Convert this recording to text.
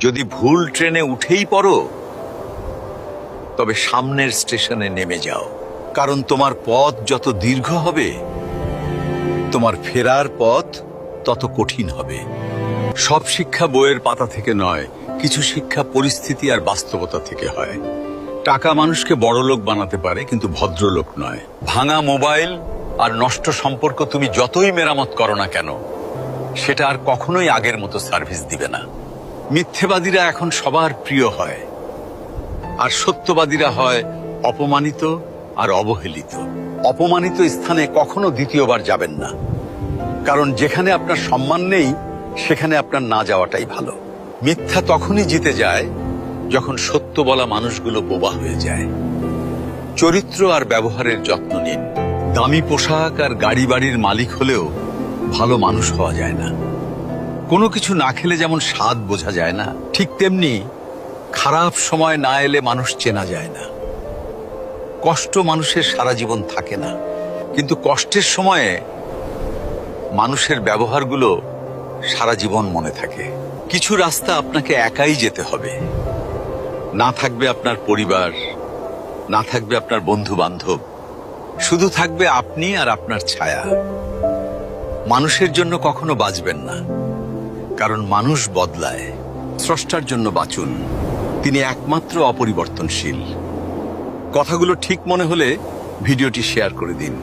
যদি ভুল ট্রেনে উঠেই পড়ো তবে সামনের স্টেশনে নেমে যাও, কারণ তোমার পথ যত দীর্ঘ হবে তোমার ফেরার পথ তত কঠিন হবে। সব শিক্ষা বইয়ের পাতা থেকে নয়, কিছু শিক্ষা পরিস্থিতি আর বাস্তবতা থেকে হয়। টাকা মানুষকে বড়লোক বানাতে পারে, কিন্তু ভদ্রলোক নয়। ভাঙা মোবাইল আর নষ্ট সম্পর্ক তুমি যতই মেরামত করো না কেন, সেটা আর কখনোই আগের মতো সার্ভিস দিবে না। মিথ্যেবাদীরা এখন সবার প্রিয় হয়, আর সত্যবাদীরা হয় অপমানিত আর অবহেলিত। অপমানিত স্থানে কখনো দ্বিতীয়বার যাবেন না, কারণ যেখানে আপনার সম্মান নেই সেখানে আপনার না যাওয়াটাই ভালো। মিথ্যা তখনই জিতে যায় যখন সত্য বলা মানুষগুলো বোবা হয়ে যায়। চরিত্র আর ব্যবহারের যত্ন নিন। দামি পোশাক আর গাড়ি বাড়ির মালিক হলেও ভালো মানুষ হওয়া যায় না। কোনো কিছু না খেলে যেমন স্বাদ বোঝা যায় না, ঠিক তেমনি খারাপ সময় না এলে মানুষ চেনা যায় না। কষ্ট মানুষের সারা জীবন থাকে না, কিন্তু কষ্টের সময়ে মানুষের ব্যবহারগুলো সারা জীবন মনে থাকে। কিছু রাস্তা আপনাকে একাই যেতে হবে। না থাকবে আপনার পরিবার, না থাকবে আপনার বন্ধু বান্ধব, শুধু থাকবে আপনি আর আপনার ছায়া। মানুষের জন্য কখনো বাঁচবেন না, কারণ মানুষ বদলায়। স্রষ্টার জন্য বাঁচুন, তিনি একমাত্র অপরিবর্তনশীল। কথাগুলো ঠিক মনে হলে ভিডিওটি শেয়ার করে দিন।